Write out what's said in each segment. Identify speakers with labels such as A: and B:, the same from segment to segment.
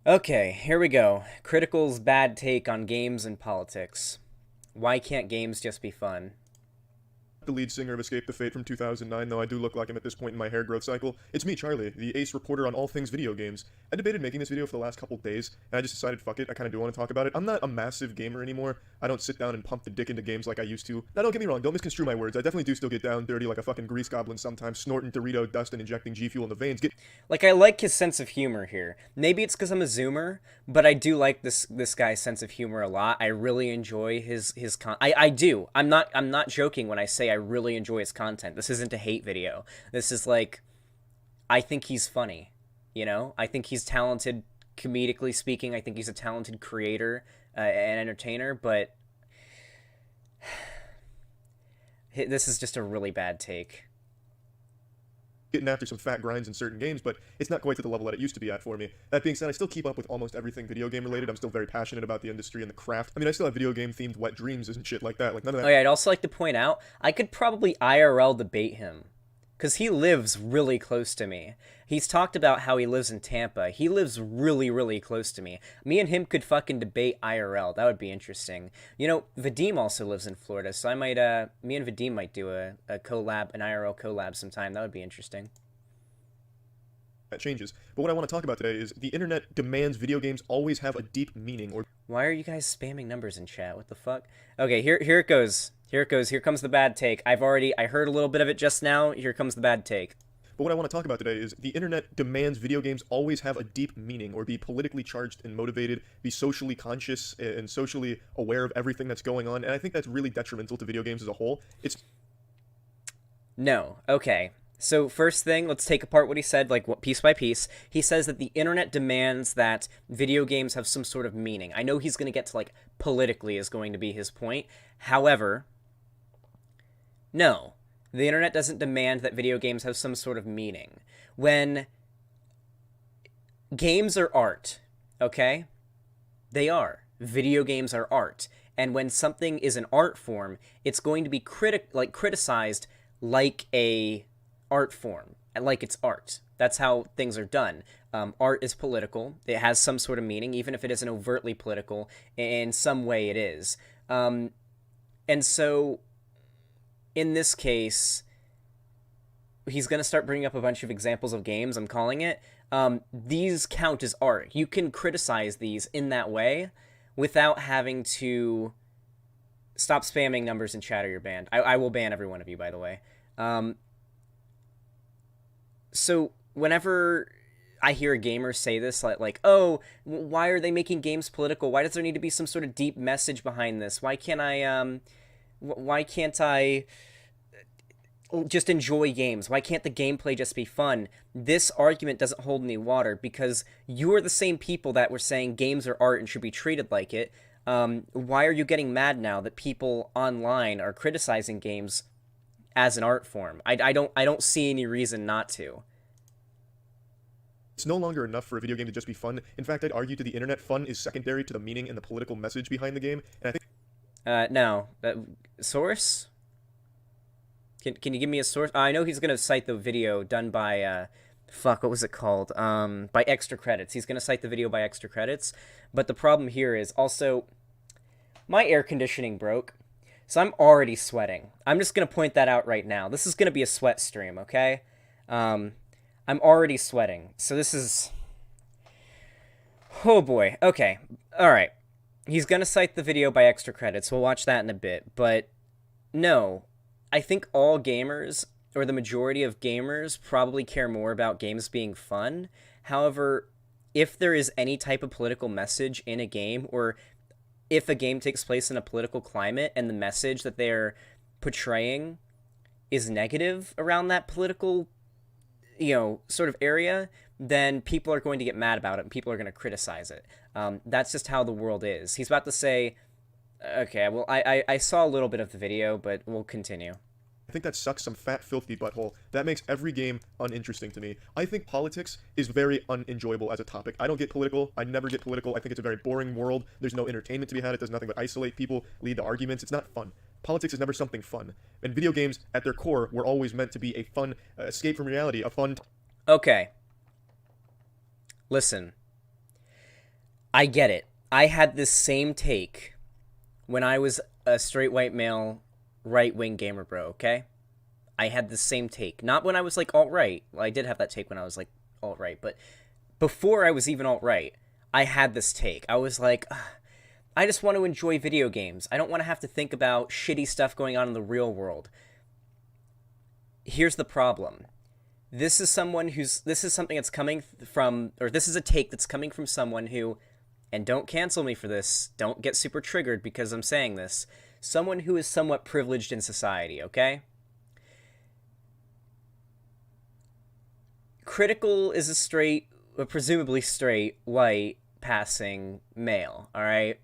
A: Okay, here we go. Critical's bad take on games and politics. Why can't games just be fun?
B: The lead singer of Escape the Fate from 2009, though I do look like him at this point in my hair growth cycle. It's me, Charlie, the ace reporter on all things video games. I debated making this video for the last couple days, and I just decided, fuck it, I kinda do want to talk about it. I'm not a massive gamer anymore. I don't sit down and pump the dick into games like I used to. Now, don't get me wrong, don't misconstrue my words. I definitely do still get down dirty like a fucking grease goblin sometimes, snorting Dorito dust and injecting G Fuel in the veins.
A: Like, I like his sense of humor here. Maybe it's because I'm a Zoomer, but I do like this guy's sense of humor a lot. I really enjoy his I do. I'm not joking when I say I really enjoy his content. This isn't a hate video. This is like, I think he's funny. You know, I think he's talented comedically speaking. I think he's a talented creator and entertainer, but this is just a really bad take.
B: Getting after some fat grinds in certain games, but it's not quite to the level that it used to be at for me. That being said, I still keep up with almost everything video game related. I'm still very passionate about the industry and the craft. I mean, I still have video game themed wet dreams and shit like that. Like, none of
A: Oh
B: that.
A: yeah, I'd also like to point out I could probably IRL debate him because he lives really close to me. He's talked about how he lives in Tampa. He lives really, really close to me. Me and him could fucking debate IRL. That would be interesting. You know, Vadim also lives in Florida, so I might, me and Vadim might do a collab, an IRL collab sometime. That would be interesting.
B: That changes. But what I want to talk about today is the internet demands video games always have a deep meaning, or
A: Why are you guys spamming numbers in chat? What the fuck? Okay, here it goes. Here it goes. Here comes the bad take. I heard a little bit of it just now. Here comes the bad take.
B: but what I want to talk about today is the internet demands video games always have a deep meaning, or be politically charged and motivated, be socially conscious and socially aware of everything that's going on, and I think that's really detrimental to video games as a whole. It's
A: No. Okay. So first thing, let's take apart what he said, like what piece by piece. He says that the internet demands that video games have some sort of meaning. I know he's going to get to like politically is going to be his point. However, no. The internet doesn't demand that video games have some sort of meaning. When games are art, okay? They are. Video games are art. And when something is an art form, it's going to be criticized like a art form, like it's art. That's how things are done. Art is political. It has some sort of meaning, even if it isn't overtly political. In some way, it is. And so, in this case, he's going to start bringing up a bunch of examples of games. I'm calling it. These count as art. You can criticize these in that way without having to stop spamming numbers in chat or you're banned. I will ban every one of you, by the way. So whenever I hear a gamer say this, like, oh, why are they making games political? Why does there need to be some sort of deep message behind this? Why can't I just enjoy games? Why can't the gameplay just be fun? This argument doesn't hold any water because you are the same people that were saying games are art and should be treated like it. Why are you getting mad now that people online are criticizing games as an art form? I don't see any reason not to.
B: It's no longer enough for a video game to just be fun. In fact, I'd argue to the internet, fun is secondary to the meaning and the political message behind the game, and I think
A: No. Source? Can you give me a source? I know he's gonna cite the video done by fuck, what was it called? By Extra Credits. He's gonna cite the video by Extra Credits, but the problem here is also my air conditioning broke, so I'm already sweating. I'm just gonna point that out right now. This is gonna be a sweat stream, okay? I'm already sweating, so this is. Oh boy. Okay. All right. He's gonna cite the video by Extra Credits. We'll watch that in a bit, but no. I think all gamers, or the majority of gamers, probably care more about games being fun. However, if there is any type of political message in a game, or if a game takes place in a political climate and the message that they're portraying is negative around that political, sort of area, then people are going to get mad about it and people are going to criticize it. That's just how the world is. He's about to say, okay, well, I saw a little bit of the video, but we'll continue.
B: I think that sucks some fat, filthy butthole. That makes every game uninteresting to me. I think politics is very unenjoyable as a topic. I don't get political. I never get political. I think it's a very boring world. There's no entertainment to be had. It does nothing but isolate people, lead to arguments. It's not fun. Politics is never something fun. And video games, at their core, were always meant to be a fun escape from reality, a fun.
A: Okay. Listen. I get it. I had this same take when I was a straight white male right-wing gamer bro, okay? I had the same take. Not when I was like alt-right. Well, I did have that take when I was like alt-right, but before I was even alt-right, I had this take. I was like, "Ugh, I just want to enjoy video games. I don't want to have to think about shitty stuff going on in the real world." Here's the problem. This is something that's coming from, or this is a take that's coming from someone who, and don't cancel me for this, don't get super triggered because I'm saying this, someone who is somewhat privileged in society, okay? Critical is a presumably straight, white, passing male, alright?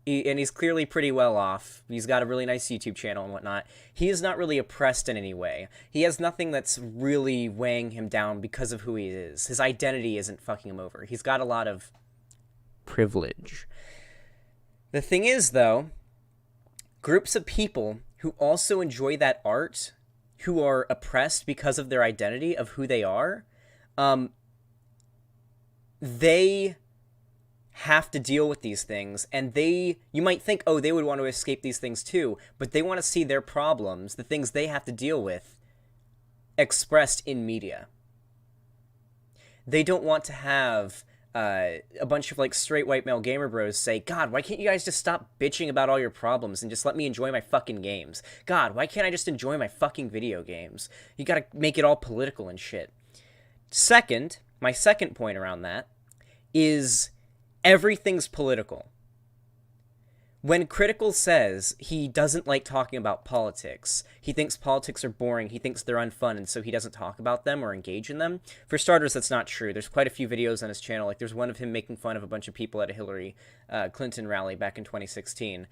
A: And he's clearly pretty well off. He's got a really nice YouTube channel and whatnot. He is not really oppressed in any way. He has nothing that's really weighing him down because of who he is. His identity isn't fucking him over. He's got a lot of privilege. The thing is, though, groups of people who also enjoy that art, who are oppressed because of their identity of who they are, they have to deal with these things, and you might think, oh, they would want to escape these things too, but they want to see their problems, the things they have to deal with, expressed in media. They don't want to have a bunch of like straight white male gamer bros say, God, why can't you guys just stop bitching about all your problems and just let me enjoy my fucking games? God, why can't I just enjoy my fucking video games? You gotta make it all political and shit. Second, my second point around that is everything's political. When Critical says he doesn't like talking about politics, he thinks politics are boring, he thinks they're unfun, and so he doesn't talk about them or engage in them. For starters, that's not true. There's quite a few videos on his channel. Like, there's one of him making fun of a bunch of people at a Hillary Clinton rally back in 2016.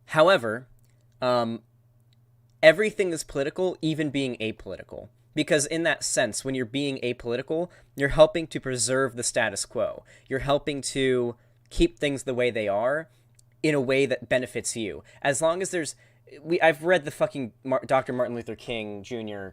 A: However, everything is political, even being apolitical. Because in that sense, when you're being apolitical, you're helping to preserve the status quo. You're helping to keep things the way they are in a way that benefits you. As long as I've read the fucking Dr. Martin Luther King Jr.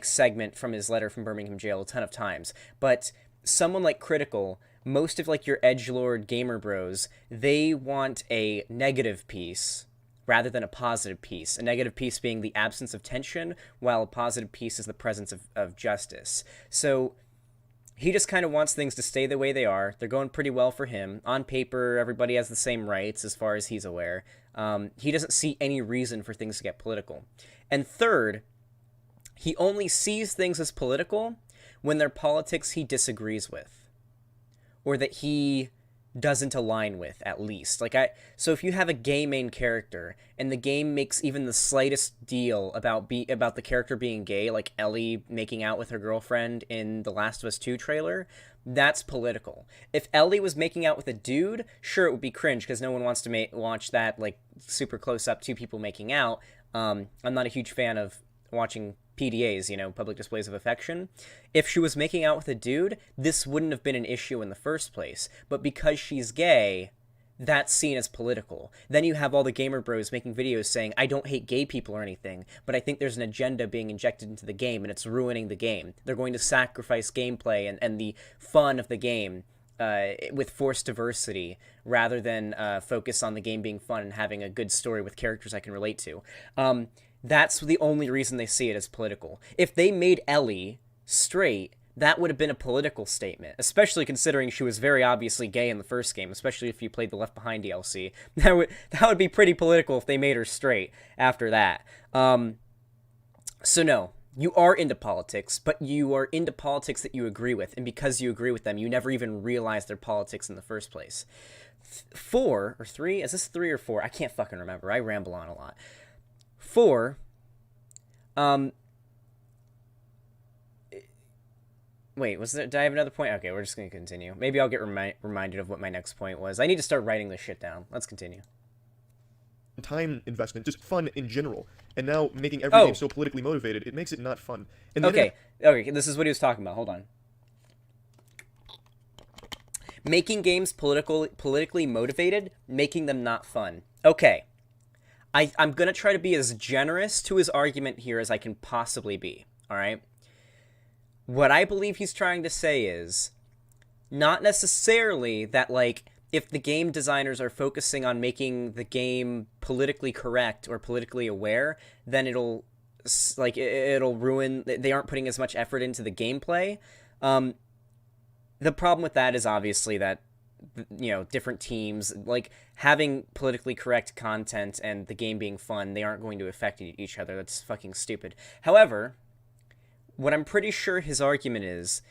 A: Segment from his letter from Birmingham jail a ton of times. But someone like Critical, most of like your edgelord gamer bros, they want a negative piece rather than a positive piece. A negative piece being the absence of tension, while a positive piece is the presence of justice. So he just kind of wants things to stay the way they are. They're going pretty well for him. On paper, everybody has the same rights as far as he's aware. He doesn't see any reason for things to get political. And third, he only sees things as political when they're politics he disagrees with, or that he doesn't align with, at least. So if you have a gay main character and the game makes even the slightest deal about the character being gay, like Ellie making out with her girlfriend in the Last of Us 2 trailer, that's political. If Ellie was making out with a dude, sure, it would be cringe because no one wants to watch that like super close up, two people making out. I'm not a huge fan of watching PDAs, public displays of affection. If she was making out with a dude, this wouldn't have been an issue in the first place. But because she's gay, that's seen as political. Then you have all the gamer bros making videos saying, I don't hate gay people or anything, but I think there's an agenda being injected into the game and it's ruining the game. They're going to sacrifice gameplay and the fun of the game with forced diversity rather than focus on the game being fun and having a good story with characters I can relate to. That's the only reason they see it as political. If they made Ellie straight, that would have been a political statement, especially considering she was very obviously gay in the first game, especially if you played the Left Behind DLC. That would be pretty political if they made her straight after that. So no, you are into politics, but you are into politics that you agree with, and because you agree with them, you never even realize their politics in the first place. 4 or 3? Is this 3 or 4? I can't fucking remember. I ramble on a lot. 4, wait, did I have another point? Okay, we're just going to continue. Maybe I'll get reminded of what my next point was. I need to start writing this shit down. Let's continue.
B: Time investment, just fun in general. And now making every game so politically motivated, it makes it not fun. And
A: okay, this is what he was talking about. Hold on. Making games politically motivated, making them not fun. Okay. I'm going to try to be as generous to his argument here as I can possibly be, all right? What I believe he's trying to say is, Not necessarily that, like, if the game designers are focusing on making the game politically correct or politically aware, then it'll ruin. They aren't putting as much effort into the gameplay. Um, the problem with that is obviously that, different teams, like, having politically correct content and the game being fun, they aren't going to affect each other. That's fucking stupid. However, what I'm pretty sure his argument is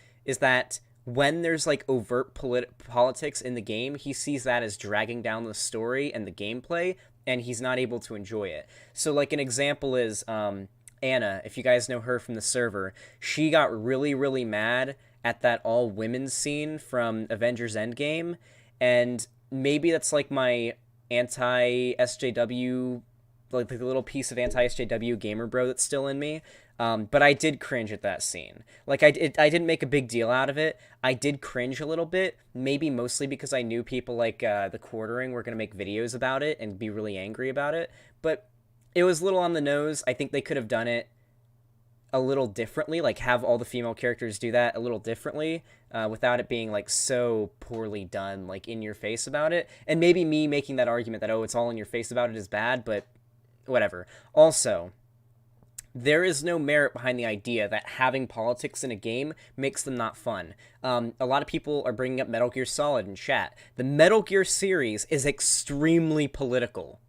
A: that when there's like overt politics in the game, he sees that as dragging down the story and the gameplay, and he's not able to enjoy it. So, like, an example is Anna. If you guys know her from the server, she got really, really mad at that all women's scene from Avengers Endgame, and maybe that's like my anti SJW, like the little piece of anti SJW gamer bro that's still in me. But I did cringe at that scene. Like, I didn't make a big deal out of it. I did cringe a little bit, maybe mostly because I knew people like the Quartering were going to make videos about it and be really angry about it. But it was a little on the nose. I think they could have done it a little differently, like have all the female characters do that a little differently, without it being like so poorly done, like in your face about it. And maybe me making that argument that, oh, it's all in your face about it is bad, but whatever. Also, there is no merit behind the idea that having politics in a game makes them not fun. A lot of people are bringing up Metal Gear Solid in chat. The Metal Gear series is extremely political.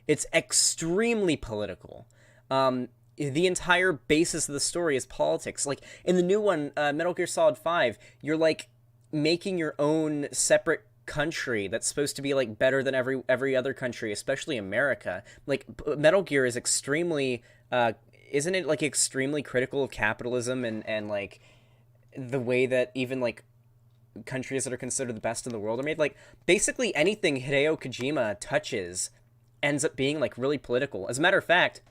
A: It's extremely political. The entire basis of the story is politics. Like, in the new one, Metal Gear Solid 5, you're, like, making your own separate country that's supposed to be, like, better than every other country, especially America. Like, Metal Gear is extremely, isn't it, like, extremely critical of capitalism and, like, the way that even, like, countries that are considered the best in the world are made? Like, basically anything Hideo Kojima touches ends up being, like, really political. As a matter of fact,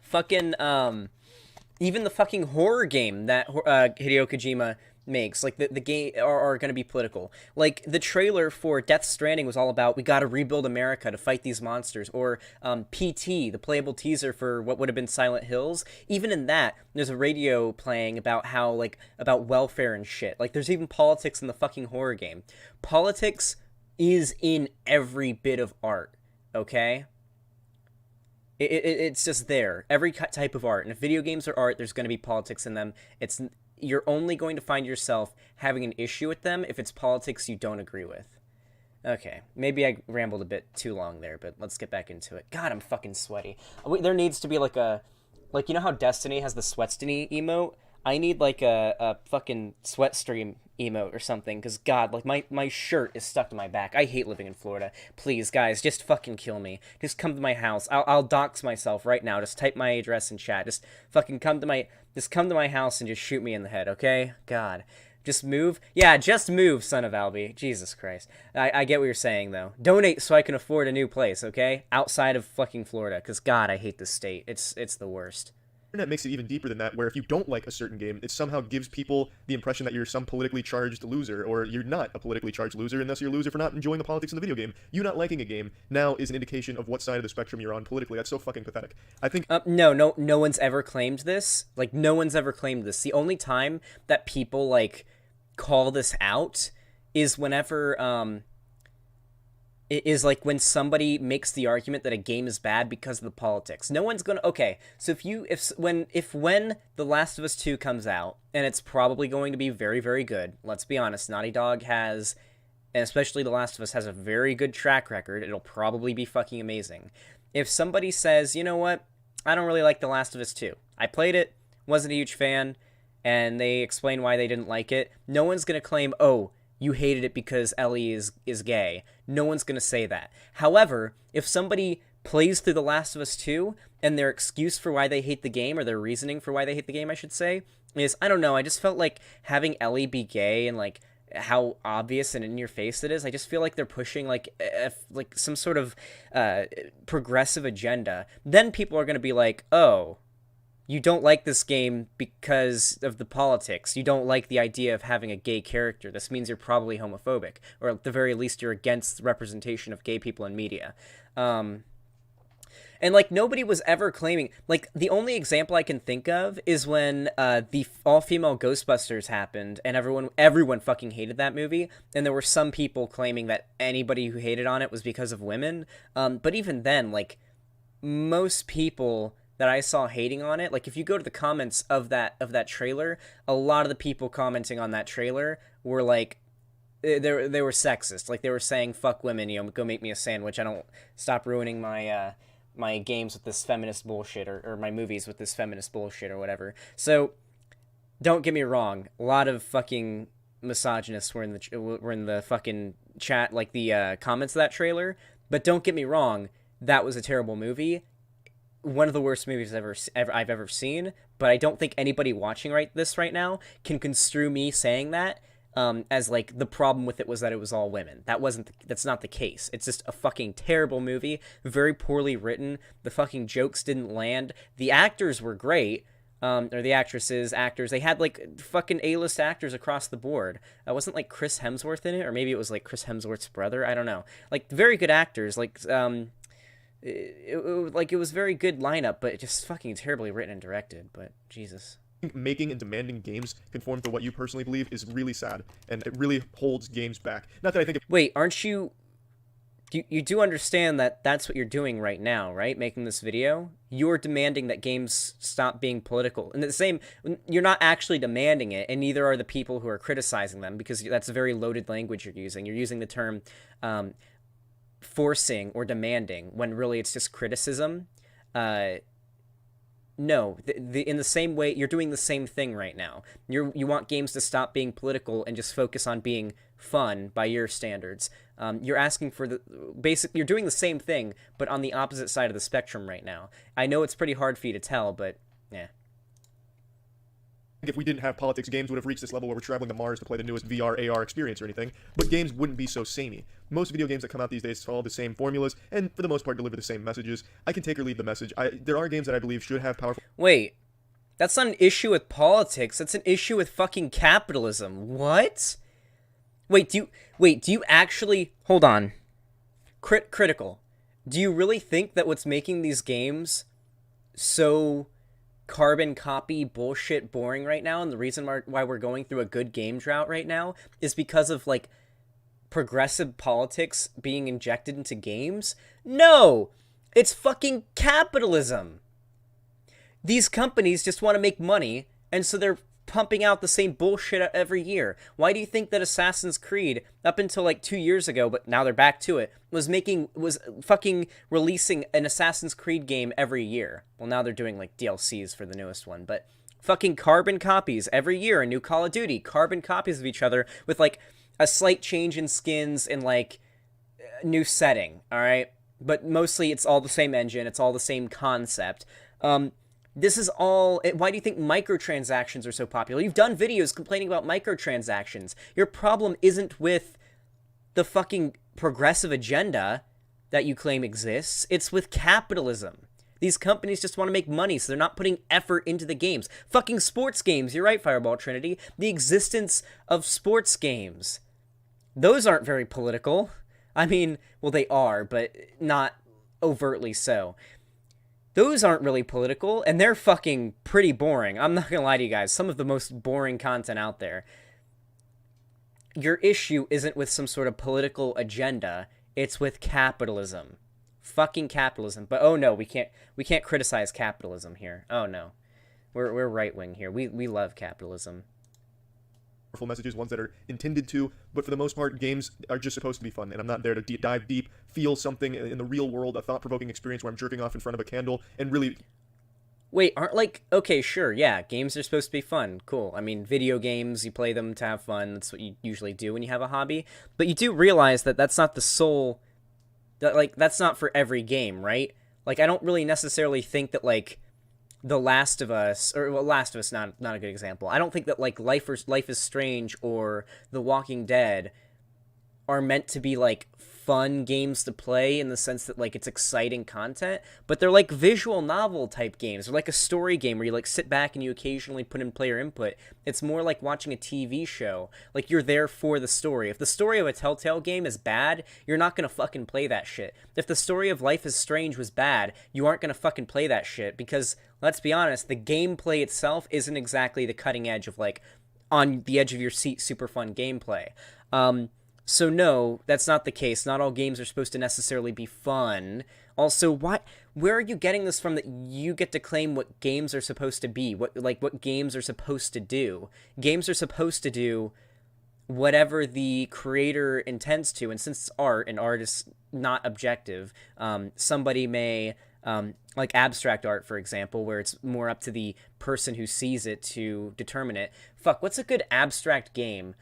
A: fucking, even the fucking horror game that Hideo Kojima makes, like, the game are going to be political. Like, the trailer for Death Stranding was all about, we gotta rebuild America to fight these monsters. Or PT, the playable teaser for what would have been Silent Hills. Even in that, there's a radio playing about how, like, about welfare and shit. Like, there's even politics in the fucking horror game. Politics is in every bit of art, okay? It's just there. Every type of art. And if video games are art, there's going to be politics in them. You're only going to find yourself having an issue with them if it's politics you don't agree with. Okay, maybe I rambled a bit too long there, but let's get back into it. God, I'm fucking sweaty. There needs to be like you know how Destiny has the Sweatstiny emote? I need like a fucking sweat stream emote or something, because God, like, my shirt is stuck to my back. I hate living in Florida. Please, guys, just fucking kill me. Just come to my house. I'll dox myself right now. Just type my address in chat. Just fucking come to my house and just shoot me in the head, okay? God. Just move? Yeah, just move, son of Albie. Jesus Christ. I get what you're saying, though. Donate so I can afford a new place, okay? Outside of fucking Florida, because God, I hate this state. It's the worst.
B: Internet makes it even deeper than that, where if you don't like a certain game, it somehow gives people the impression that you're some politically charged loser, or you're not a politically charged loser, and thus you're a loser for not enjoying the politics in the video game. You not liking a game now is an indication of what side of the spectrum you're on politically. That's so fucking pathetic. I think...
A: No one's ever claimed this. Like, no one's ever claimed this. The only time that people, like, call this out is whenever, it is like when somebody makes the argument that a game is bad because of the politics. No one's gonna... Okay, so when The Last of Us 2 comes out, and it's probably going to be very, very good, let's be honest, Naughty Dog has, and especially The Last of Us, has a very good track record, it'll probably be fucking amazing. If somebody says, you know what, I don't really like The Last of Us 2. I played it, wasn't a huge fan, and they explain why they didn't like it, no one's gonna claim, oh, you hated it because Ellie is gay. No one's going to say that. However, if somebody plays through The Last of Us 2, and their excuse for why they hate the game, or their reasoning for why they hate the game, I should say, is, I don't know, I just felt like having Ellie be gay and, like, how obvious and in your face it is, I just feel like they're pushing, like some sort of progressive agenda. Then people are going to be like, oh, you don't like this game because of the politics. You don't like the idea of having a gay character. This means you're probably homophobic, or at the very least, you're against the representation of gay people in media. And And like nobody was ever claiming, like the only example I can think of is when the all-female Ghostbusters happened and everyone fucking hated that movie, and there were some people claiming that anybody who hated on it was because of women. But even then, like most people that I saw hating on it, like if you go to the comments of that trailer, a lot of the people commenting on that trailer were like they were sexist. Like they were saying fuck women, go make me a sandwich. I don't stop ruining my my games with this feminist bullshit, or my movies with this feminist bullshit or whatever. So don't get me wrong, a lot of fucking misogynists were in the fucking chat, like the comments of that trailer. But don't get me wrong, that was a terrible movie, one of the worst movies I've ever seen. But I don't think anybody watching this right now can construe me saying that as like the problem with it was that it was all women. That's not the case. It's just a fucking terrible movie, very poorly written. The fucking jokes didn't land. The actors were great, or the actors. They had like fucking A-list actors across the board. It wasn't like Chris Hemsworth in it, or maybe it was like Chris Hemsworth's brother. I don't know. Like very good actors. Like it was very good lineup, but just fucking terribly written and directed. But Jesus.
B: Making and demanding games conform to what you personally believe is really sad, and it really holds games back. Not that I think
A: Wait, aren't you... You do understand that that's what you're doing right now, right? Making this video? You're demanding that games stop being political. And the same... You're not actually demanding it, and neither are the people who are criticizing them, because that's a very loaded language you're using. You're using the term forcing or demanding, when really it's just criticism. No, in the same way, you're doing the same thing right now. You want games to stop being political and just focus on being fun by your standards. You're asking for you're doing the same thing, but on the opposite side of the spectrum right now. I know it's pretty hard for you to tell, but yeah.
B: if we didn't have politics, games would have reached this level where we're traveling to Mars to play the newest VR, AR experience or anything, but games wouldn't be so samey. Most video games that come out these days follow the same formulas, and for the most part deliver the same messages. I can take or leave the message. There are games that I believe should have powerful...
A: Wait, that's not an issue with politics, that's an issue with fucking capitalism. What? Wait, do you actually... Hold on. Critical. Do you really think that what's making these games so carbon copy bullshit boring right now, and the reason why we're going through a good game drought right now, is because of, like, progressive politics being injected into games? No! It's fucking capitalism! These companies just want to make money, and so they're pumping out the same bullshit every year. Why do you think that Assassin's Creed, up until like 2 years ago, but now they're back to it, was fucking releasing an Assassin's Creed game every year? Well, now they're doing like DLCs for the newest one, but fucking carbon copies every year. A new Call of Duty, carbon copies of each other with like a slight change in skins and like new setting, all right? But mostly it's all the same engine, it's all the same concept. This is all... Why do you think microtransactions are so popular? You've done videos complaining about microtransactions. Your problem isn't with the fucking progressive agenda that you claim exists. It's with capitalism. These companies just want to make money, so they're not putting effort into the games. Fucking sports games. You're right, Fireball Trinity. The existence of sports games. Those aren't very political. I mean, well, they are, but not overtly so. Those aren't really political, and they're fucking pretty boring. I'm not gonna lie to you guys. Some of the most boring content out there. Your issue isn't with some sort of political agenda. It's with capitalism. Fucking capitalism. But oh no, we can't criticize capitalism here. Oh no. We're right-wing here. We love capitalism.
B: Messages, ones that are intended to, but for the most part, games are just supposed to be fun, and I'm not there to dive deep, feel something in the real world, a thought-provoking experience where I'm jerking off in front of a candle, and really...
A: Wait, aren't like... Okay, sure, yeah, games are supposed to be fun, cool. I mean, video games, you play them to have fun, that's what you usually do when you have a hobby, but you do realize that that's not the sole... that's not for every game, right? Like, I don't really necessarily think that, like, The Last of Us, or well, Last of Us, not a good example. I don't think that like Life is Strange or The Walking Dead are meant to be like fun games to play in the sense that like it's exciting content, but they're like visual novel type games. They're like a story game where you like sit back and you occasionally put in player input. It's more like watching a TV show. Like you're there for the story. If the story of a Telltale game is bad, you're not gonna fucking play that shit. If the story of Life is Strange was bad, you aren't gonna fucking play that shit because let's be honest, the gameplay itself isn't exactly the cutting edge of like on the edge of your seat super fun gameplay. So no, that's not the case. Not all games are supposed to necessarily be fun. Also, where are you getting this from that you get to claim what games are supposed to be? What games are supposed to do? Games are supposed to do whatever the creator intends to, and since it's art and art is not objective, somebody may like abstract art, for example, where it's more up to the person who sees it to determine it. Fuck, what's a good abstract game?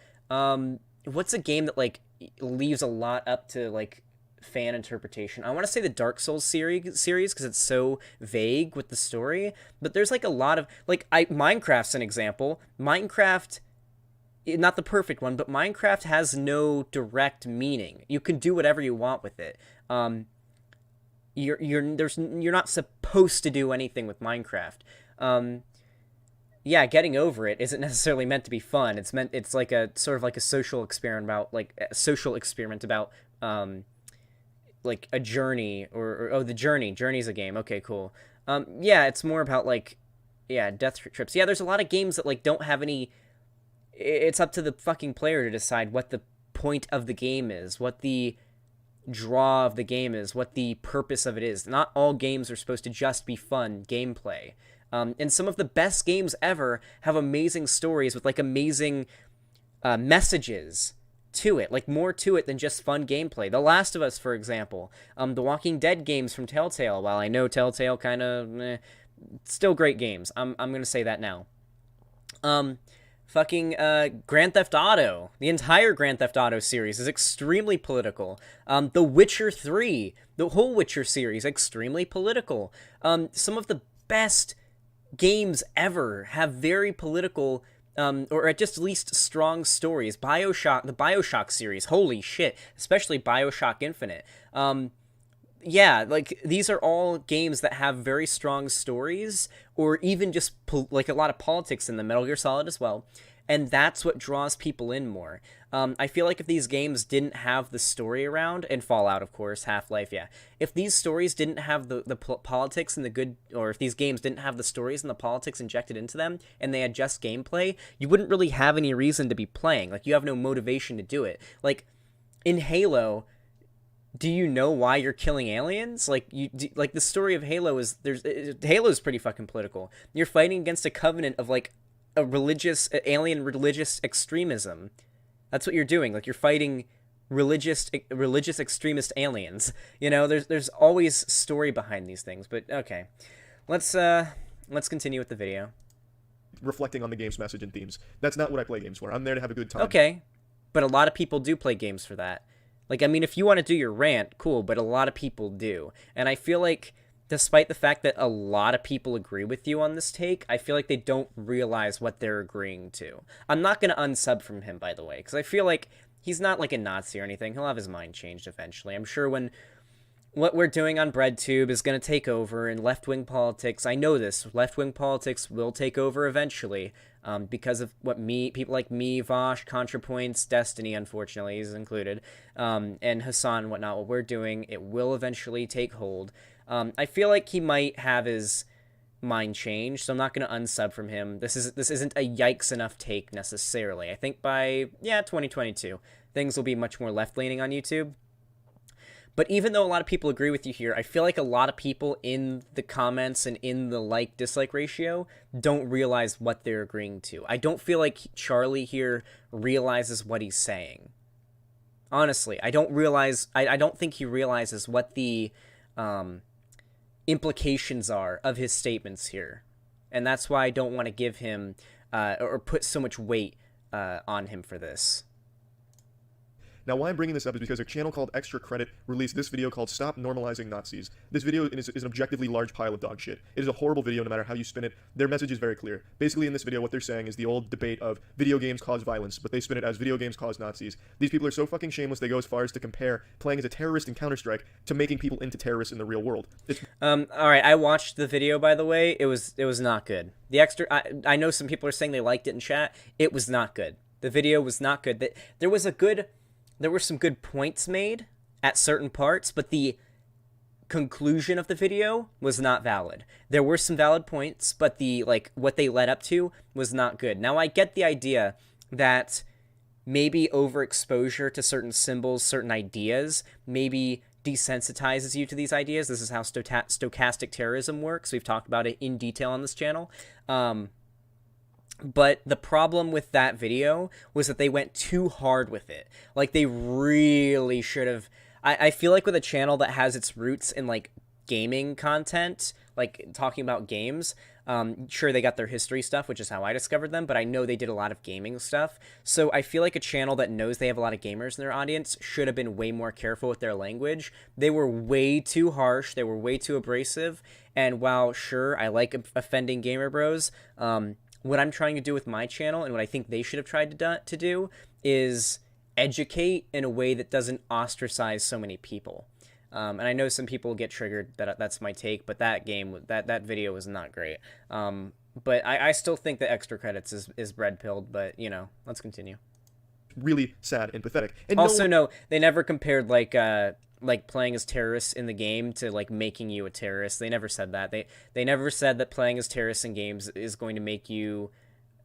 A: What's a game that like leaves a lot up to like fan interpretation? I want to say the Dark Souls series because it's so vague with the story, but there's like a lot of like Minecraft's an example. Minecraft, not the perfect one, but Minecraft has no direct meaning. You can do whatever you want with it. You're not supposed to do anything with Minecraft. Yeah, getting over it isn't necessarily meant to be fun. It's like a sort of like a social experiment about like a journey or the journey's a game. Okay, cool. Yeah, it's more about like death trips. Yeah, there's a lot of games that like don't have any. It's up to the fucking player to decide what the point of the game is, what the draw of the game is, what the purpose of it is. Not all games are supposed to just be fun gameplay. And some of the best games ever have amazing stories with like amazing messages to it, like more to it than just fun gameplay. The Last of Us, for example, the Walking Dead games from Telltale. While I know Telltale kind of still great games. I'm gonna say that now. Fucking Grand Theft Auto. The entire Grand Theft Auto series is extremely political. The Witcher 3, the whole Witcher series, extremely political. Some of the best games ever have very political, or at just least strong stories. The Bioshock series, holy shit, especially Bioshock Infinite. Yeah, like, these are all games that have very strong stories, or even just, like, a lot of politics in them, Metal Gear Solid as well, and that's what draws people in more. I feel like if these games didn't have the story around, and Fallout, of course, Half-Life, yeah, if these stories didn't have the politics and the good, or if these games didn't have the stories and the politics injected into them, and they had just gameplay, you wouldn't really have any reason to be playing. Like, you have no motivation to do it. Like, in Halo, do you know why you're killing aliens? Like, like the story of Halo is Halo's pretty fucking political. You're fighting against a covenant of like a alien religious extremism. That's what you're doing. Like, you're fighting religious extremist aliens. You know, there's always story behind these things. But okay, let's continue with the video.
B: Reflecting on the game's message and themes. That's not what I play games for. I'm there to have a good time.
A: Okay, but a lot of people do play games for that. Like, I mean, if you want to do your rant, cool, but a lot of people do. And I feel like, despite the fact that a lot of people agree with you on this take, I feel like they don't realize what they're agreeing to. I'm not going to unsub from him, by the way, because I feel like he's not like a Nazi or anything. He'll have his mind changed eventually. I'm sure when what we're doing on Breadtube is going to take over, and left-wing politics, I know this, left-wing politics will take over eventually, because of what people like me, Vosh, ContraPoints, Destiny, unfortunately, is included, and Hassan and whatnot, what we're doing, it will eventually take hold. I feel like he might have his mind changed, so I'm not going to unsub from him. This isn't a yikes enough take, necessarily. I think by, 2022, things will be much more left-leaning on YouTube. But even though a lot of people agree with you here, I feel like a lot of people in the comments and in the like-dislike ratio don't realize what they're agreeing to. I don't feel like Charlie here realizes what he's saying. Honestly, I don't think he realizes what the implications are of his statements here. And that's why I don't want to give him or put so much weight on him for this.
B: Now, why I'm bringing this up is because a channel called Extra Credit released this video called Stop Normalizing Nazis. This video is an objectively large pile of dog shit. It is a horrible video no matter how you spin it. Their message is very clear. Basically, in this video, what they're saying is the old debate of video games cause violence, but they spin it as video games cause Nazis. These people are so fucking shameless, they go as far as to compare playing as a terrorist in Counter-Strike to making people into terrorists in the real world.
A: Alright, I watched the video, by the way. It was not good. The extra... I know some people are saying they liked it in chat. It was not good. The video was not good. There were some good points made at certain parts, but the conclusion of the video was not valid. There were some valid points, but what they led up to was not good. Now, I get the idea that maybe overexposure to certain symbols, certain ideas, maybe desensitizes you to these ideas. This is how stochastic terrorism works. We've talked about it in detail on this channel. But the problem with that video was that they went too hard with it. Like, they really should have... I feel like with a channel that has its roots in, like, gaming content, like, talking about games, sure, they got their history stuff, which is how I discovered them, but I know they did a lot of gaming stuff. So I feel like a channel that knows they have a lot of gamers in their audience should have been way more careful with their language. They were way too harsh. They were way too abrasive. And while, sure, I like offending gamer bros, what I'm trying to do with my channel and what I think they should have tried to do is educate in a way that doesn't ostracize so many people. And I know some people get triggered that that's my take, but that video was not great. But I still think that Extra Credits is bread pilled, but, you know, let's continue.
B: Really sad and pathetic. And
A: also, no, they never compared, like playing as terrorists in the game to, like, making you a terrorist. They never said that. They never said that playing as terrorists in games is going to make you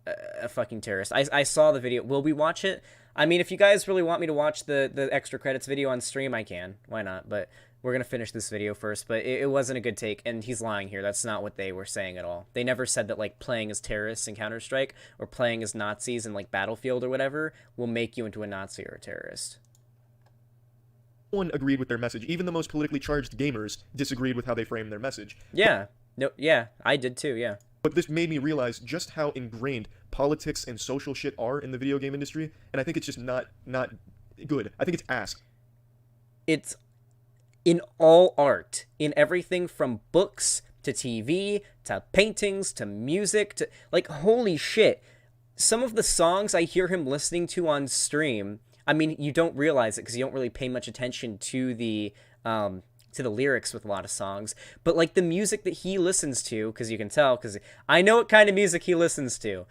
A: a fucking terrorist. I saw the video. Will we watch it? I mean, if you guys really want me to watch the Extra Credits video on stream, I can. Why not? But we're going to finish this video first. But it wasn't a good take, and he's lying here. That's not what they were saying at all. They never said that, like, playing as terrorists in Counter-Strike or playing as Nazis in, like, Battlefield or whatever will make you into a Nazi or a terrorist.
B: One agreed with their message. Even the most politically charged gamers disagreed with how they framed their message.
A: Yeah. No, yeah, I did too, yeah.
B: But this made me realize just how ingrained politics and social shit are in the video game industry, and I think it's just not good. I think it's ass.
A: It's in all art, in everything from books to TV to paintings to music to, like, holy shit. Some of the songs I hear him listening to on stream, I mean, you don't realize it because you don't really pay much attention to the lyrics with a lot of songs, but, like, the music that he listens to, because you can tell, because I know what kind of music he listens to.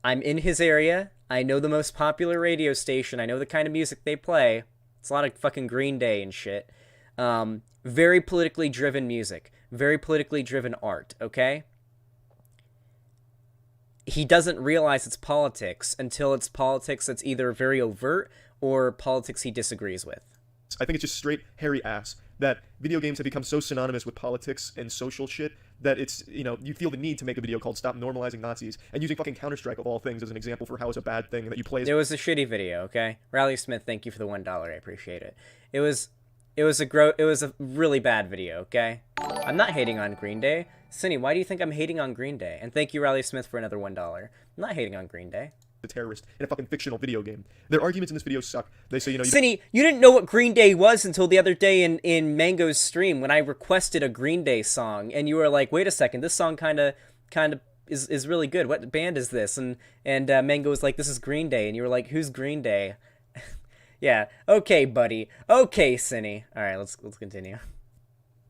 A: I'm in his area. I know the most popular radio station. I know the kind of music they play. It's a lot of fucking Green Day and shit. Very politically driven music. Very politically driven art, okay? He doesn't realize it's politics until it's politics that's either very overt or politics he disagrees with.
B: I think it's just straight hairy ass that video games have become so synonymous with politics and social shit that it's, you know, you feel the need to make a video called Stop Normalizing Nazis and using fucking Counter-Strike of all things as an example for how it's a bad thing that you play as.
A: It was a shitty video, okay? Rally Smith, thank you for the $1. I appreciate it. It was a really bad video, okay? I'm not hating on Green Day. Cindy, why do you think I'm hating on Green Day? And thank you, Rally Smith, for another $1. I'm not hating on Green Day.
B: A terrorist in a fucking fictional video game. Their arguments in this video suck. They say, you know,
A: Cindy, you didn't know what Green Day was until the other day in Mango's stream when I requested a Green Day song, and you were like, wait a second, this song kind of is really good. What band is this? And Mango was like, this is Green Day, and you were like, who's Green Day? Yeah, okay, buddy. Okay, Cindy. All right, let's continue.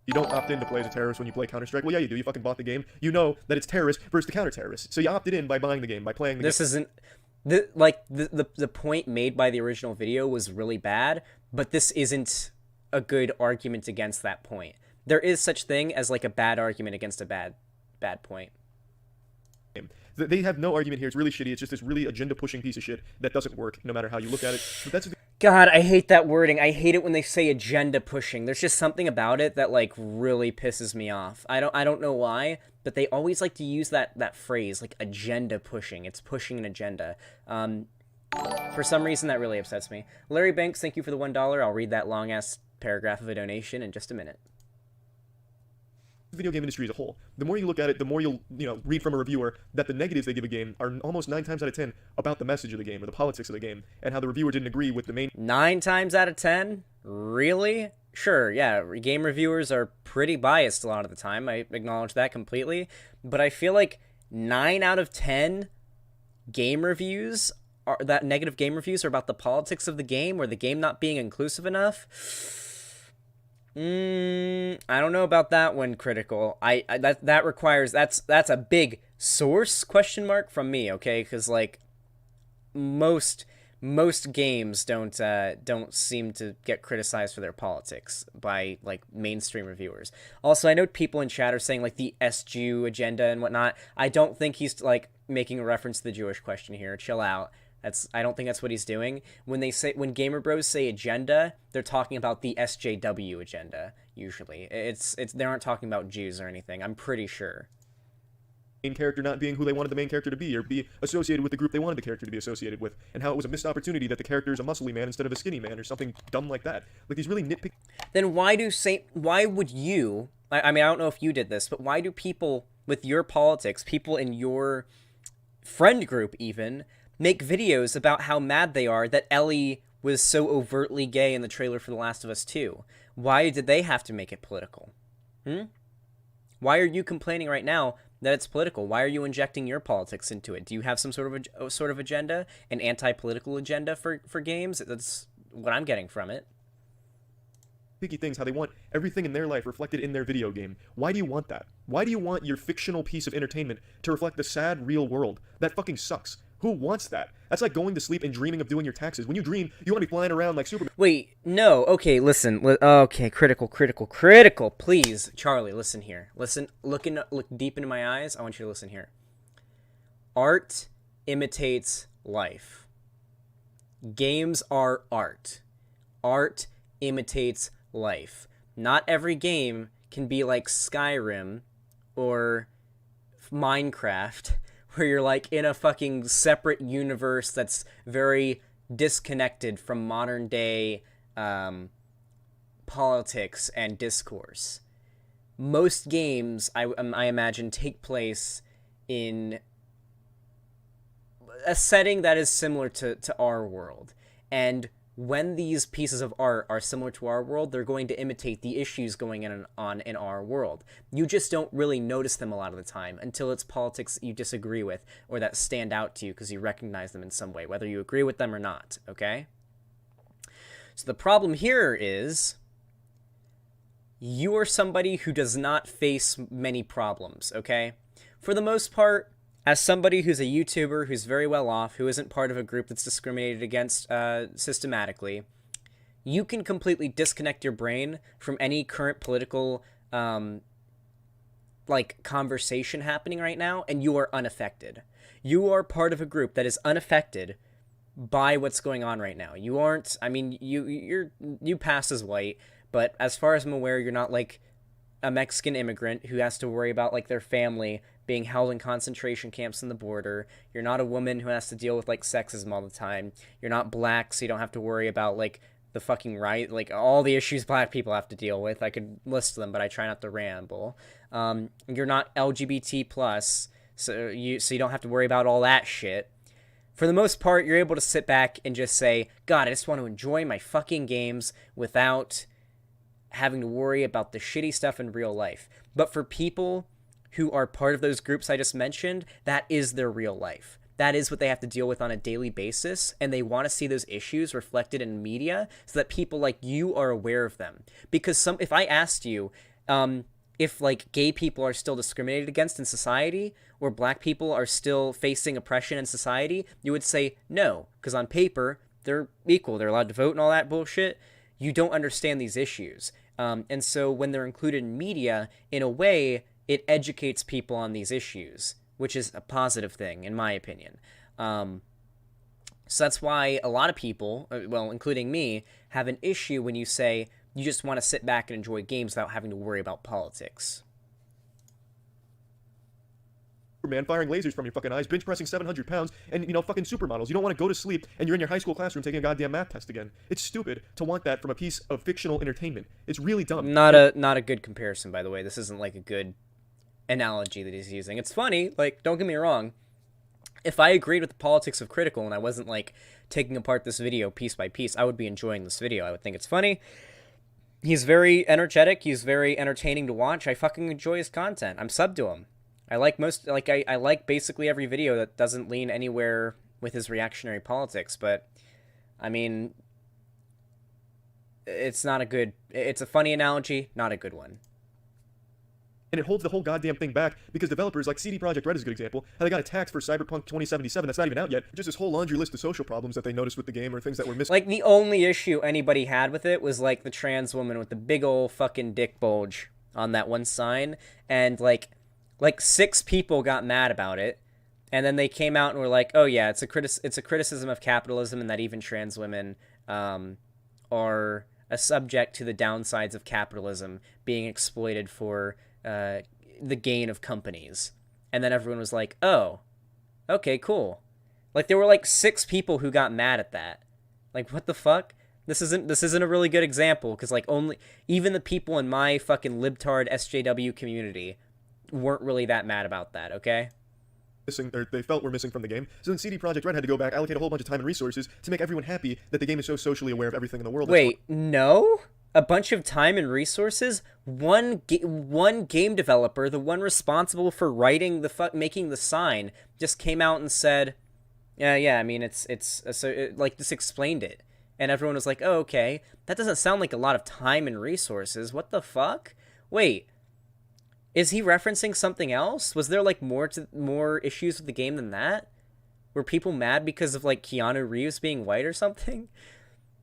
B: You don't opt in to play as a terrorist when you play Counter-Strike. Well, yeah, you do. You fucking bought the game. You know that it's terrorist versus the counter-terrorist. So you opted in by buying the game, by playing the game.
A: This isn't... The point made by the original video was really bad, but this isn't a good argument against that point. There is such thing as, like, a bad argument against a bad point.
B: They have no argument here. It's really shitty. It's just this really agenda-pushing piece of shit that doesn't work no matter how you look at it. But that's...
A: God, I hate that wording. I hate it when they say agenda pushing. There's just something about it that, like, really pisses me off. I don't know why, but they always like to use that phrase, like, agenda pushing. It's pushing an agenda. For some reason, that really upsets me. Larry Banks, thank you for the $1. I'll read that long-ass paragraph of a donation in just a minute.
B: video game industry as a whole. The more you look at it, the more you'll read from a reviewer that the negatives they give a game are almost 9 times out of 10 about the message of the game or the politics of the game, and how the reviewer didn't agree with the main
A: 9 times out of 10? Really? Sure, yeah, game reviewers are pretty biased a lot of the time. I acknowledge that completely. But I feel like 9 out of 10 game reviews negative game reviews are about the politics of the game or the game not being inclusive enough. I don't know about that one, Critical. That requires that's a big source question mark from me, okay? Because like most games don't seem to get criticized for their politics by like mainstream reviewers. Also, I know people in chat are saying like the SJU agenda and whatnot. I don't think he's like making a reference to the Jewish question here. Chill out. I don't think that's what he's doing. When Gamer Bros say agenda, they're talking about the SJW agenda. Usually, they aren't talking about Jews or anything. I'm pretty sure.
B: main character not being who they wanted the main character to be, or be associated with the group they wanted the character to be associated with, and how it was a missed opportunity that the character is a muscly man instead of a skinny man, or something dumb like that. Like these really nitpicky.
A: Then why would you? I mean, I don't know if you did this, but why do people with your politics, people in your friend group even, make videos about how mad they are that Ellie was so overtly gay in the trailer for The Last of Us 2? Why did they have to make it political? Why are you complaining right now that it's political? Why are you injecting your politics into it? Do you have some sort of agenda, an anti-political agenda for games? That's what I'm getting from it.
B: Picky things, how they want everything in their life reflected in their video game. Why do you want that? Why do you want your fictional piece of entertainment to reflect the sad, real world? That fucking sucks. Who wants that? That's like going to sleep and dreaming of doing your taxes. When you dream, you want to be flying around like Superman.
A: Wait, no. Okay, listen. Okay, critical. Please, Charlie, listen here. Listen, look deep into my eyes. I want you to listen here. Art imitates life. Games are art. Art imitates life. Not every game can be like Skyrim or Minecraft, where you're like in a fucking separate universe that's very disconnected from modern day politics and discourse. Most games, I imagine, take place in a setting that is similar to our world. And when these pieces of art are similar to our world, they're going to imitate the issues going on in our world. You just don't really notice them a lot of the time until it's politics that you disagree with or that stand out to you because you recognize them in some way, whether you agree with them or not, okay? So the problem here is you are somebody who does not face many problems, okay? For the most part, as somebody who's a YouTuber who's very well off, who isn't part of a group that's discriminated against systematically, you can completely disconnect your brain from any current political conversation happening right now, and you are unaffected. You are part of a group that is unaffected by what's going on right now. You aren't. I mean, you pass as white, but as far as I'm aware, you're not like a Mexican immigrant who has to worry about like their family being held in concentration camps on the border. You're not a woman who has to deal with like sexism all the time. You're not black, so you don't have to worry about like the fucking right, like all the issues black people have to deal with. I could list them, but I try not to ramble. You're not LGBT plus, so you don't have to worry about all that shit. For the most part, you're able to sit back and just say, God, I just want to enjoy my fucking games without having to worry about the shitty stuff in real life. But for people who are part of those groups I just mentioned, that is their real life. That is what they have to deal with on a daily basis, and they want to see those issues reflected in media so that people like you are aware of them. Because if I asked you if like gay people are still discriminated against in society, or black people are still facing oppression in society, you would say no, because on paper they're equal, they're allowed to vote and all that bullshit. You don't understand these issues. And so when they're included in media, in a way, it educates people on these issues, which is a positive thing, in my opinion. So that's why a lot of people, well, including me, have an issue when you say you just want to sit back and enjoy games without having to worry about politics.
B: Man, firing lasers from your fucking eyes, bench pressing 700 pounds, and, fucking supermodels. You don't want to go to sleep, and you're in your high school classroom taking a goddamn math test again. It's stupid to want that from a piece of fictional entertainment. It's really dumb.
A: Not a good comparison, by the way. This isn't like a good analogy that he's using. It's funny, like, don't get me wrong. If I agreed with the politics of Critical and I wasn't, like, taking apart this video piece by piece, I would be enjoying this video. I would think it's funny. He's very energetic. He's very entertaining to watch. I fucking enjoy his content. I'm subbed to him. I like I like basically every video that doesn't lean anywhere with his reactionary politics, but, I mean, it's a funny analogy, not a good one.
B: And it holds the whole goddamn thing back because developers like CD Projekt Red is a good example. How they got attacked for Cyberpunk 2077 that's not even out yet. Just this whole laundry list of social problems that they noticed with the game or things that were missing.
A: Like, the only issue anybody had with it was, like, the trans woman with the big ol' fucking dick bulge on that one sign, and, like 6 people got mad about it, and then they came out and were like, oh yeah, it's a criticism of capitalism, and that even trans women are a subject to the downsides of capitalism being exploited for the gain of companies. And then everyone was like, oh, okay, cool. Like, there were like 6 people who got mad at that. Like, what the fuck? This isn't a really good example, because, like, even the people in my fucking libtard SJW community weren't really that mad about that, okay?
B: Or they felt were missing from the game. So then CD Projekt Red had to go back, allocate a whole bunch of time and resources to make everyone happy that the game is so socially aware of everything in the world.
A: Wait, no? A bunch of time and resources? One game developer, the one responsible for writing making the sign, just came out and said, yeah, I mean, just explained it. And everyone was like, oh, okay. That doesn't sound like a lot of time and resources. What the fuck? Wait. Is he referencing something else? Was there, like, more issues with the game than that? Were people mad because of, like, Keanu Reeves being white or something?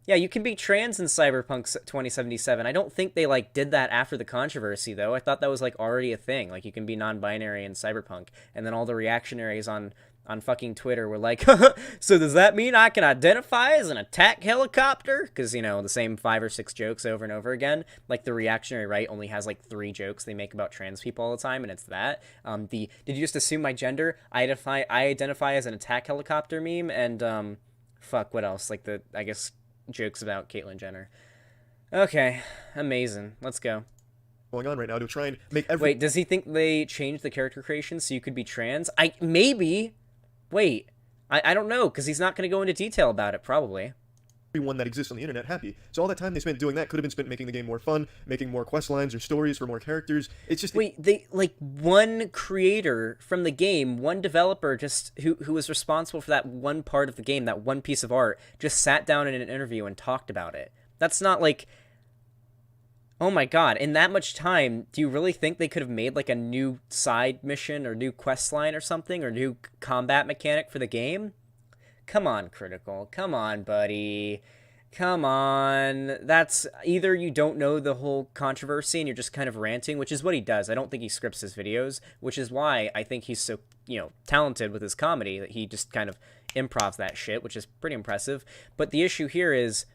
A: Yeah, you can be trans in Cyberpunk 2077. I don't think they, like, did that after the controversy, though. I thought that was, like, already a thing. Like, you can be non-binary in Cyberpunk. And then all the reactionaries on fucking Twitter were like, so does that mean I can identify as an attack helicopter? Because, the same 5 or 6 jokes over and over again. Like, the reactionary right only has, like, 3 jokes they make about trans people all the time, and it's that. Did you just assume my gender? I identify as an attack helicopter meme, and, fuck, what else? Like, I guess, jokes about Caitlyn Jenner. Okay, amazing. Let's go.
B: Going on right now to try and make
A: Wait, does he think they changed the character creation so you could be trans? Maybe. Wait, I don't know, because he's not going to go into detail about it, probably.
B: Everyone that exists on the internet happy. So all that time they spent doing that could have been spent making the game more fun, making more quest lines or stories for more characters. It's just...
A: Wait, one creator from the game, one developer just who was responsible for that one part of the game, that one piece of art, just sat down in an interview and talked about it. That's not like... Oh my god, in that much time, do you really think they could have made, like, a new side mission or new quest line or something, or new combat mechanic for the game? Come on, Critical. Come on, buddy. Come on. That's either you don't know the whole controversy and you're just kind of ranting, which is what he does. I don't think he scripts his videos, which is why I think he's so, talented with his comedy that he just kind of improvs that shit, which is pretty impressive. But the issue here is...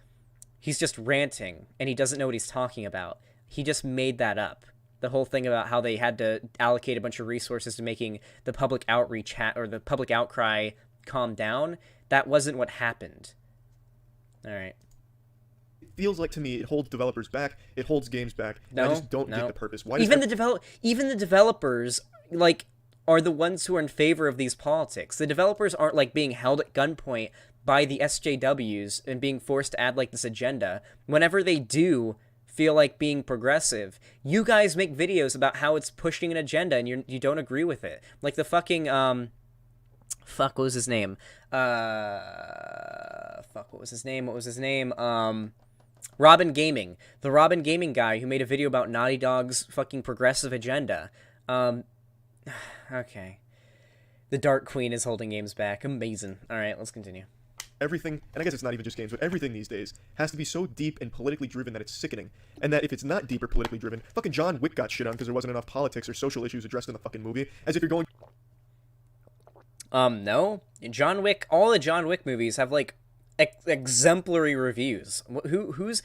A: he's just ranting, and he doesn't know what he's talking about. He just made that up. The whole thing about how they had to allocate a bunch of resources to making the public outreach or the public outcry calm down, that wasn't what happened. All right.
B: It feels like, to me, it holds developers back. It holds games back.
A: No,
B: I just don't get the purpose. Why
A: even the developers, like, are the ones who are in favor of these politics. The developers aren't, like, being held at gunpoint by the SJWs and being forced to add, like, this agenda. Whenever they do feel like being progressive, you guys make videos about how it's pushing an agenda and you don't agree with it. Like the fucking, fuck, what was his name? Robin Gaming. The Robin Gaming guy who made a video about Naughty Dog's fucking progressive agenda. Okay. The Dark Queen is holding games back. Amazing. Alright, let's continue.
B: Everything, and I guess it's not even just games, but everything these days has to be so deep and politically driven that it's sickening. And that if it's not deep or politically driven, fucking John Wick got shit on because there wasn't enough politics or social issues addressed in the fucking movie. As if you're going...
A: No. John Wick, all the John Wick movies have, like, exemplary reviews. Who was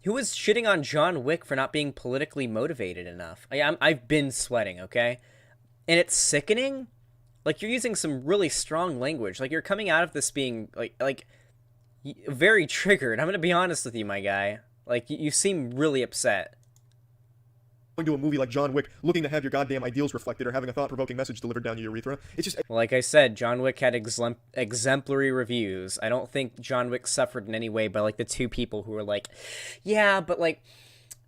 A: shitting on John Wick for not being politically motivated enough? I've been sweating, okay? And it's sickening Like, you're using some really strong language. Like, you're coming out of this being, very triggered. I'm gonna be honest with you, my guy. Like, you seem really upset.
B: Going to a movie like John Wick, looking to have your goddamn ideals reflected, or having a thought-provoking message delivered down your urethra. It's just
A: Like I said, John Wick had exemplary reviews. I don't think John Wick suffered in any way by, like, the two people who were like, yeah, but, like,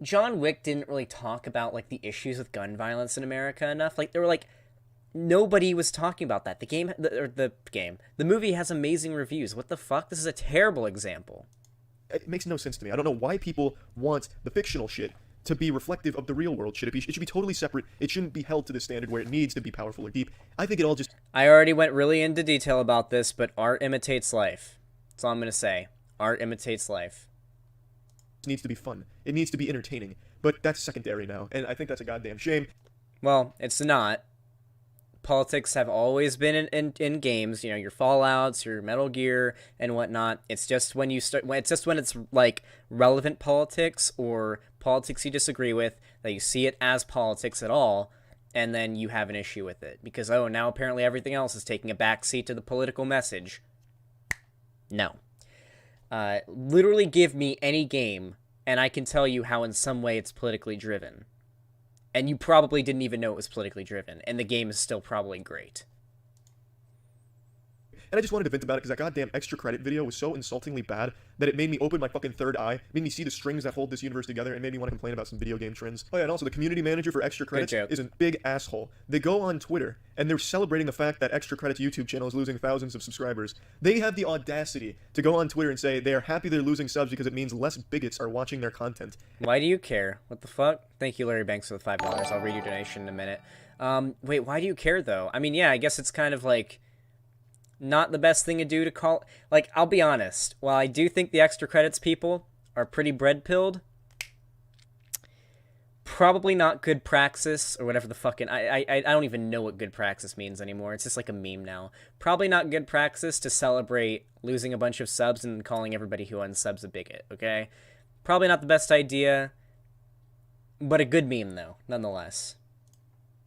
A: John Wick didn't really talk about, like, the issues with gun violence in America enough. Like, they were like, nobody was talking about that. The movie has amazing reviews. What the fuck? This is a terrible example.
B: it makes no sense to me. I don't know why people want the fictional shit to be reflective of the real world. It should be totally separate. It shouldn't be held to the standard where it needs to be powerful or deep. I think it all just
A: I already went really into detail about this, but art imitates life. That's all I'm gonna say. Art imitates life.
B: needs to be fun. It needs to be entertaining. But that's secondary now, and I think that's a goddamn shame.
A: Well, it's not. Politics have always been in games, you know, your Fallouts, your Metal Gear, and whatnot. It's just when it's like relevant politics or politics you disagree with that you see it as politics at all, and then you have an issue with it because now apparently everything else is taking a backseat to the political message. No. Literally give me any game, and I can tell you how in some way it's politically driven. And you probably didn't even know it was politically driven, and the game is still probably great.
B: And I just wanted to vent about it because that goddamn extra credit video was so insultingly bad that it made me open my fucking third eye, made me see the strings that hold this universe together, and made me want to complain about some video game trends. Oh yeah, and also the community manager for extra credits is a big asshole. They go on Twitter, and they're celebrating the fact that extra credits YouTube channel is losing thousands of subscribers. They have the audacity to go on Twitter and say they are happy they're losing subs because it means less bigots are watching their content.
A: Why do you care? What the fuck? Thank you, Larry Banks, for the $5. I'll read your donation in a minute. Wait, why do you care, though? I mean, yeah, I guess it's kind of like not the best thing to do to call. Like, I'll be honest. While I do think the extra credits people are pretty bread-pilled, probably not good praxis, or whatever the fucking... I don't even know what good praxis means anymore. It's just like a meme now. Probably not good praxis to celebrate losing a bunch of subs and calling everybody who unsubs a bigot, okay? Probably not the best idea, but a good meme, though, nonetheless.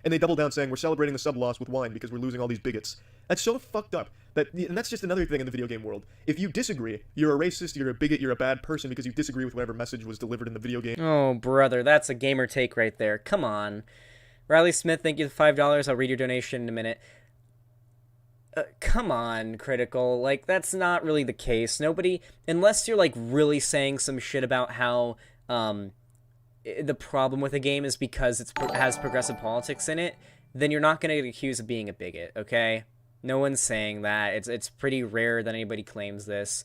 B: And they double down saying we're celebrating the sub loss with wine because we're losing all these bigots. That's so fucked up. And that's just another thing in the video game world. If you disagree, you're a racist, you're a bigot, you're a bad person because you disagree with whatever message was delivered in the video game.
A: Oh, brother, that's a gamer take right there. Come on. Riley Smith, thank you for $5. I'll read your donation in a minute. Come on, Critical. Like, that's not really the case. Nobody, unless you're, like, really saying some shit about how, the problem with a game is because it has progressive politics in it, then you're not going to get accused of being a bigot, okay? No one's saying that. It's pretty rare that anybody claims this.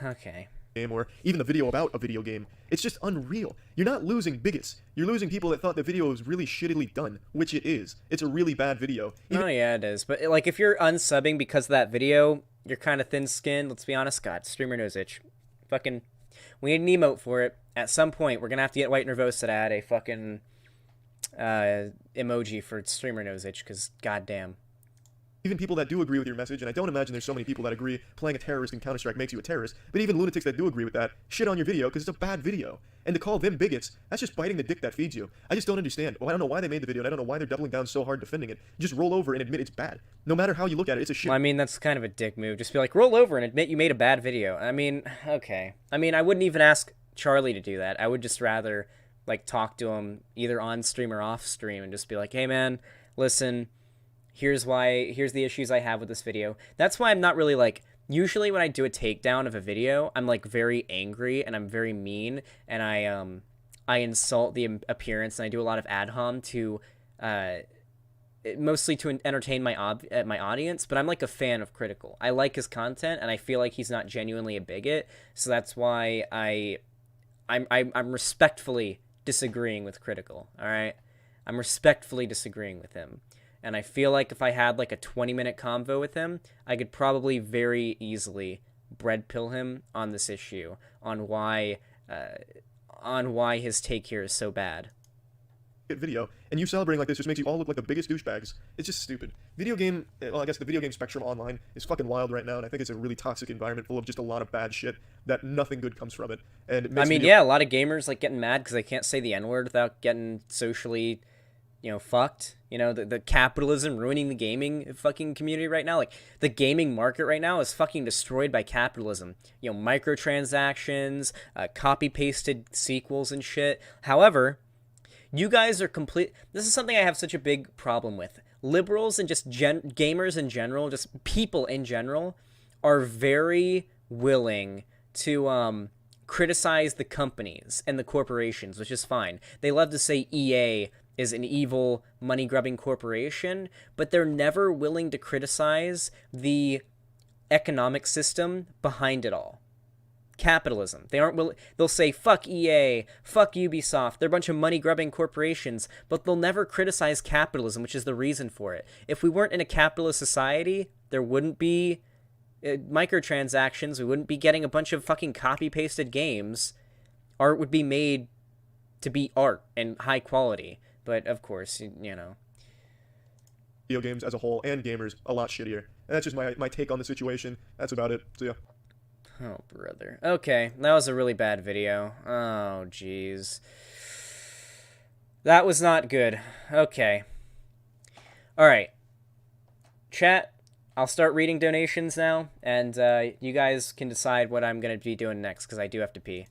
A: Okay.
B: Or even the video about a video game. It's just unreal. You're not losing bigots. You're losing people that thought the video was really shittily done, which it is. It's a really bad video.
A: Oh, yeah, it is. But, like, if you're unsubbing because of that video, you're kind of thin-skinned. Let's be honest. God, streamer nose itch. Fucking, we need an emote for it. At some point, we're going to have to get White Nervosa to add a fucking emoji for streamer nose itch, because goddamn.
B: Even people that do agree with your message, and I don't imagine there's so many people that agree playing a terrorist in Counter-Strike makes you a terrorist, but even lunatics that do agree with that shit on your video because it's a bad video. And to call them bigots, that's just biting the dick that feeds you. I just don't understand. Well, I don't know why they made the video, and I don't know why they're doubling down so hard defending it. Just roll over and admit it's bad. No matter how you look at it, it's a shit.
A: Well, I mean, that's kind of a dick move. Just be like, roll over and admit you made a bad video. I mean, okay. I mean, I wouldn't even ask Charlie to do that. I would just rather, like, talk to him either on stream or off stream and just be like, hey, man, listen, here's the issues I have with this video. That's why I'm not really, like, usually when I do a takedown of a video, I'm, like, very angry and I'm very mean, and I insult the appearance, and I do a lot of ad hom to, mostly to entertain my audience, but I'm, like, a fan of Critical. I like his content, and I feel like he's not genuinely a bigot, so that's why I'm respectfully disagreeing with Critical, alright? I'm respectfully disagreeing with him. And I feel like if I had, like, a 20-minute convo with him, I could probably very easily bread pill him on this issue, on why his take here is so bad.
B: Video, and you celebrating like this just makes you all look like the biggest douchebags. It's just stupid. Well, I guess the video game spectrum online is fucking wild right now, and I think it's a really toxic environment full of just a lot of bad shit that nothing good comes from it. And it makes
A: yeah, a lot of gamers, like, getting mad because they can't say the N-word without getting socially, fucked. The capitalism ruining the gaming fucking community right now. Like, the gaming market right now is fucking destroyed by capitalism. Microtransactions, copy-pasted sequels and shit. However, you guys are complete... This is something I have such a big problem with. Liberals and just gamers in general, just people in general, are very willing to criticize the companies and the corporations, which is fine. They love to say EA is an evil, money-grubbing corporation, but they're never willing to criticize the economic system behind it all. Capitalism. They aren't willing. They'll say, fuck EA, fuck Ubisoft, they're a bunch of money-grubbing corporations, but they'll never criticize capitalism, which is the reason for it. If we weren't in a capitalist society, there wouldn't be microtransactions, we wouldn't be getting a bunch of fucking copy-pasted games. Art would be made to be art and high quality. But, of course,
B: Video games as a whole, and gamers, a lot shittier. And that's just my take on the situation. That's about it. So, yeah.
A: Oh, brother. Okay, that was a really bad video. Oh, jeez. That was not good. Okay. Alright. Chat, I'll start reading donations now, and you guys can decide what I'm going to be doing next, because I do have to pee.